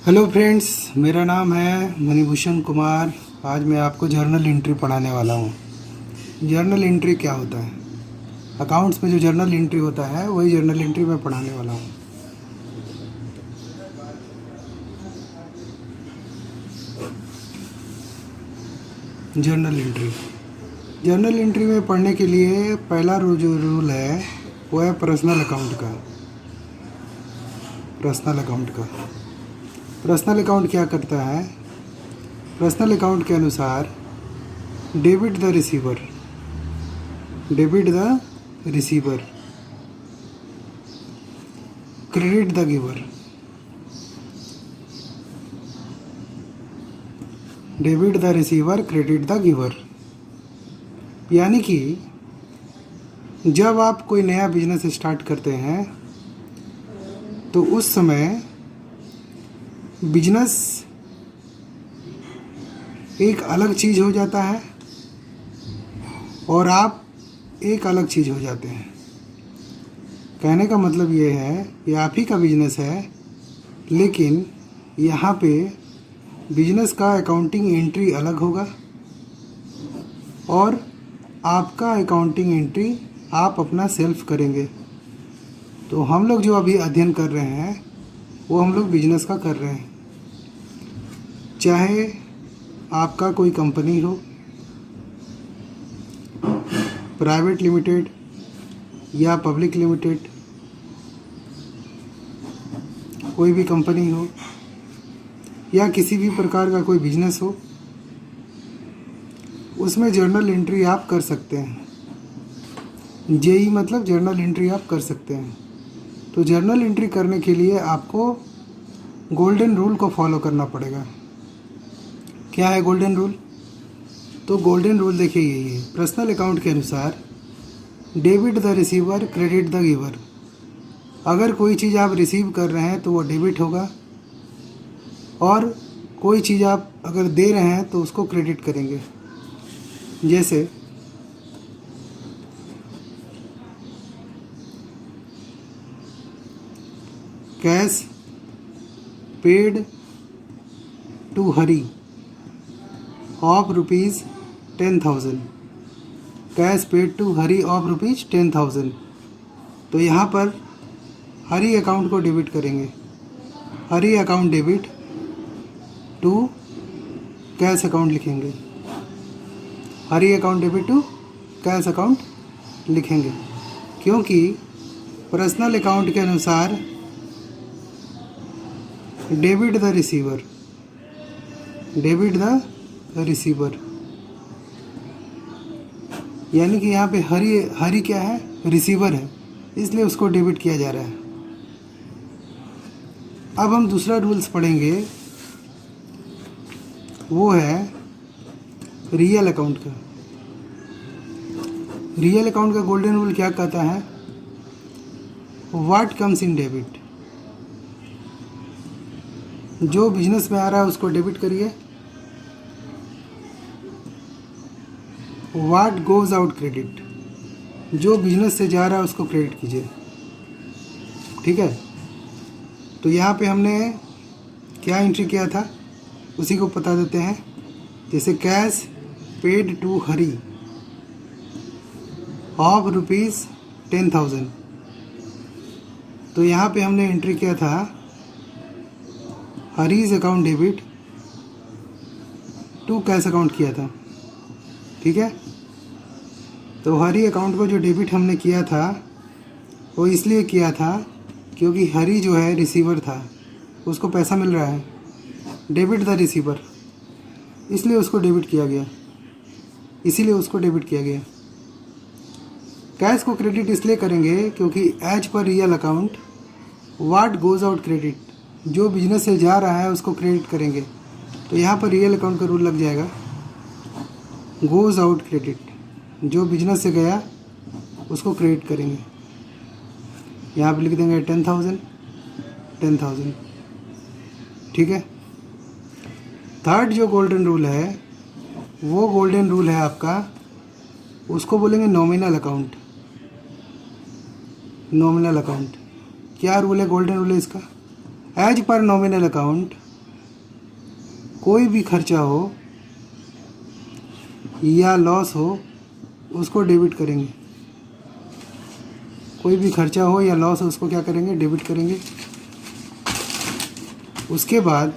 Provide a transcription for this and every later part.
Hello friends, मेरा नाम है मणिभूषण कुमार। आज मैं आपको जर्नल एंट्री पढ़ाने वाला हूँ। जर्नल एंट्री क्या होता है? अकाउंट्स में जो जर्नल एंट्री होता है वही जर्नल एंट्री मैं पढ़ाने वाला हूँ। जर्नल एंट्री में पढ़ने के लिए पहला जो रूल है वो है पर्सनल अकाउंट का। पर्सनल अकाउंट क्या करता है? पर्सनल अकाउंट के अनुसार debit the receiver, credit the giver, debit the receiver, credit the giver. यानी कि जब आप कोई नया बिजनेस स्टार्ट करते हैं तो उस समय बिजनेस एक अलग चीज़ हो जाता है और आप एक अलग चीज़ हो जाते हैं। कहने का मतलब ये है कि आप ही का बिजनेस है, लेकिन यहाँ पे बिजनेस का अकाउंटिंग एंट्री अलग होगा और आपका अकाउंटिंग एंट्री आप अपना सेल्फ करेंगे। तो हम लोग जो अभी अध्ययन कर रहे हैं वो हम लोग बिजनेस का कर रहे हैं। चाहे आपका कोई कंपनी हो, प्राइवेट लिमिटेड या पब्लिक लिमिटेड, कोई भी कंपनी हो या किसी भी प्रकार का कोई बिजनेस हो, उसमें जर्नल एंट्री आप कर सकते हैं। जेई मतलब जर्नल एंट्री आप कर सकते हैं। तो जर्नल एंट्री करने के लिए आपको गोल्डन रूल को फॉलो करना पड़ेगा। क्या है गोल्डन रूल? तो गोल्डन रूल देखिए यही है। पर्सनल अकाउंट के अनुसार debit the receiver, credit the giver. अगर कोई चीज़ आप रिसीव कर रहे हैं तो वो डेबिट होगा और कोई चीज़ आप अगर दे रहे हैं तो उसको क्रेडिट करेंगे। जैसे cash paid to Hari of rupees 10,000। Cash paid to Hari of rupees 10,000। तो यहाँ पर हरी अकाउंट को डेबिट करेंगे। Hari account debit to cash account लिखेंगे। Hari account debit to cash account लिखेंगे, क्योंकि पर्सनल अकाउंट के अनुसार डेबिट द रिसीवर, यानी कि यहाँ पे हरी क्या है? रिसीवर है, इसलिए उसको डेबिट किया जा रहा है। अब हम दूसरा रूल्स पढ़ेंगे, वो है रियल अकाउंट का। रियल अकाउंट का गोल्डन रूल क्या कहता है? What comes in debit. जो बिजनेस में आ रहा है उसको डेबिट करिए। What goes out credit. जो बिजनेस से जा रहा है उसको क्रेडिट कीजिए। ठीक है। तो यहाँ पे हमने क्या एंट्री किया था उसी को बता देते हैं। जैसे cash paid to Hari of rupees 10,000। तो यहाँ पे हमने एंट्री किया था Hari's account debit to cash account किया था। ठीक है। तो हरी अकाउंट को जो डेबिट हमने किया था वो इसलिए किया था क्योंकि हरी जो है रिसीवर था, उसको पैसा मिल रहा है। डेबिट द रिसीवर, इसलिए उसको डेबिट किया गया, कैश को क्रेडिट इसलिए करेंगे क्योंकि as per real account what goes out credit. जो बिजनेस से जा रहा है उसको क्रेडिट करेंगे। तो यहाँ पर रियल अकाउंट का रूल लग जाएगा, गोज आउट क्रेडिट। जो बिजनेस से गया उसको क्रेडिट करेंगे। यहाँ पर लिख देंगे 10,000। ठीक है। थर्ड जो गोल्डन रूल है वो गोल्डन रूल है आपका, उसको बोलेंगे नॉमिनल अकाउंट। क्या रूल है? गोल्डन रूल है इसका। एज पर नॉमिनल अकाउंट कोई भी खर्चा हो या लॉस हो उसको डेबिट करेंगे। कोई भी खर्चा हो या लॉस हो उसको क्या करेंगे, डेबिट करेंगे। उसके बाद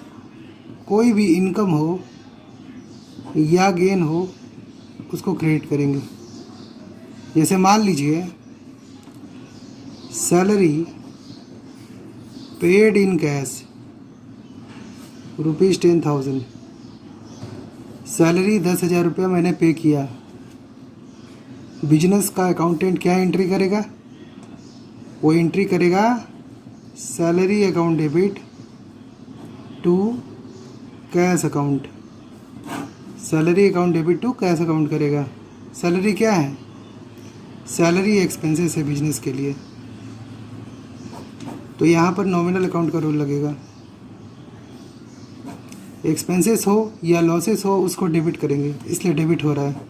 कोई भी इनकम हो या गेन हो उसको क्रेडिट करेंगे। जैसे मान लीजिए salary paid in cash ₹10,000, salary 10,000 रुपया मैंने पे किया। बिजनेस का अकाउंटेंट क्या एंट्री करेगा, वो एंट्री करेगा salary account debit to cash account. Salary account debit to cash account करेगा। सैलरी क्या है, सैलरी एक्सपेंसेस है बिजनेस के लिए, तो यहाँ पर नॉमिनल अकाउंट का रूल लगेगा। एक्सपेंसेस हो या लॉसेस हो उसको डेबिट करेंगे, इसलिए डेबिट हो रहा है।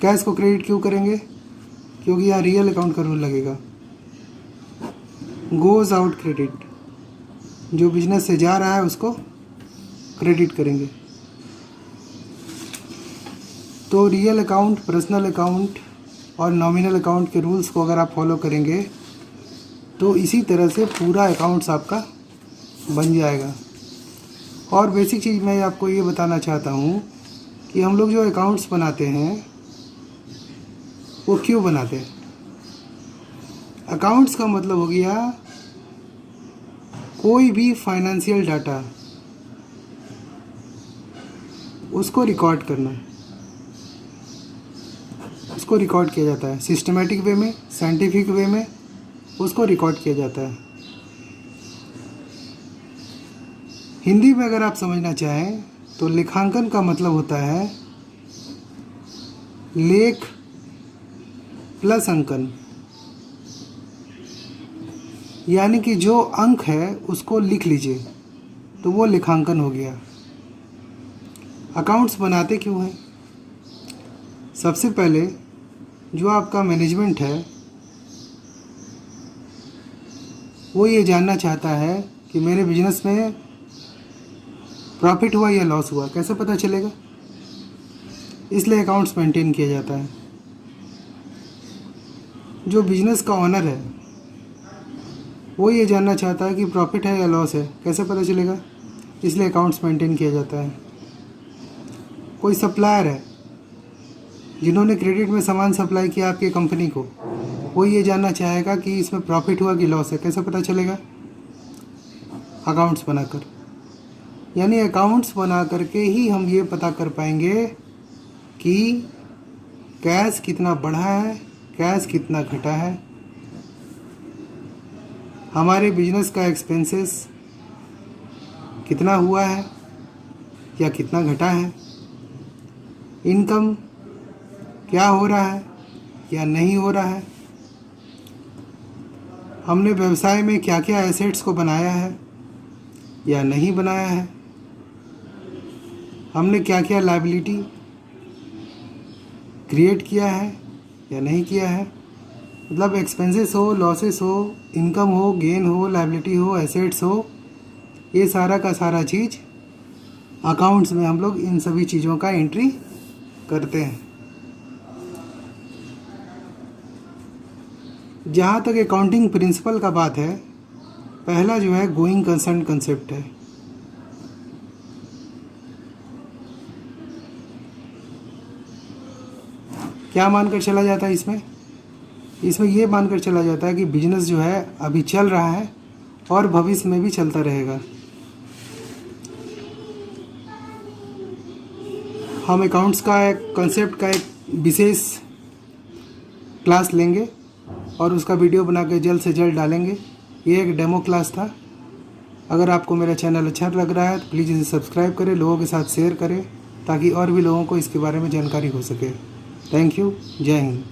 कैश को क्रेडिट क्यों करेंगे, क्योंकि यहाँ रियल अकाउंट का रूल लगेगा। गोज आउट क्रेडिट, जो बिजनेस से जा रहा है उसको क्रेडिट करेंगे। तो रियल अकाउंट, पर्सनल अकाउंट और नॉमिनल अकाउंट के रूल्स को अगर आप फॉलो करेंगे तो इसी तरह से पूरा अकाउंट्स आपका बन जाएगा। और बेसिक चीज़ मैं आपको ये बताना चाहता हूँ कि हम लोग जो अकाउंट्स बनाते हैं वो क्यों बनाते हैं। अकाउंट्स का मतलब हो गया कोई भी फाइनेंशियल डाटा उसको रिकॉर्ड करना, उसको रिकॉर्ड किया जाता है सिस्टमेटिक वे में, साइंटिफिक वे में उसको रिकॉर्ड किया जाता है। हिंदी में अगर आप समझना चाहें तो लेखांकन का मतलब होता है लेख प्लस अंकन, यानी कि जो अंक है उसको लिख लीजिए तो वो लेखांकन हो गया। अकाउंट्स बनाते क्यों हैं, सबसे पहले जो आपका मैनेजमेंट है वो ये जानना चाहता है कि मेरे बिजनेस में प्रॉफिट हुआ या लॉस हुआ, कैसे पता चलेगा, इसलिए अकाउंट्स मेंटेन किया जाता है। जो बिजनेस का ऑनर है वो ये जानना चाहता है कि प्रॉफिट है या लॉस है, कैसे पता चलेगा, इसलिए अकाउंट्स मेंटेन किया जाता है। कोई सप्लायर है जिन्होंने क्रेडिट में सामान सप्लाई किया आपकी कंपनी को, वो ये जानना चाहेगा कि इसमें प्रॉफिट हुआ कि लॉस है, कैसे पता चलेगा, अकाउंट्स बनाकर। यानी अकाउंट्स बना करके ही हम ये पता कर पाएंगे कि कैश कितना बढ़ा है, कैश कितना घटा है, हमारे बिजनेस का एक्सपेंसेस कितना हुआ है या कितना घटा है, इनकम क्या हो रहा है या नहीं हो रहा है, हमने व्यवसाय में क्या क्या एसेट्स को बनाया है या नहीं बनाया है, हमने क्या क्या लायबिलिटी क्रिएट किया है या नहीं किया है। मतलब एक्सपेंसेस हो, लॉसेस हो, इनकम हो, गेन हो, लायबिलिटी हो, एसेट्स हो, ये सारा का सारा चीज़ अकाउंट्स में हम लोग इन सभी चीज़ों का एंट्री करते हैं। जहाँ तक अकाउंटिंग प्रिंसिपल का बात है, पहला जो है गोइंग कंसर्न कंसेप्ट है। क्या मानकर चला जाता है इसमें ये मानकर चला जाता है कि बिजनेस जो है अभी चल रहा है और भविष्य में भी चलता रहेगा। हम अकाउंट्स का एक कंसेप्ट का एक विशेष क्लास लेंगे और उसका वीडियो बना के जल्द से जल्द डालेंगे। ये एक डेमो क्लास था। अगर आपको मेरा चैनल अच्छा लग रहा है तो प्लीज़ इसे सब्सक्राइब करें, लोगों के साथ शेयर करें ताकि और भी लोगों को इसके बारे में जानकारी हो सके। Thank you. जय हिंद।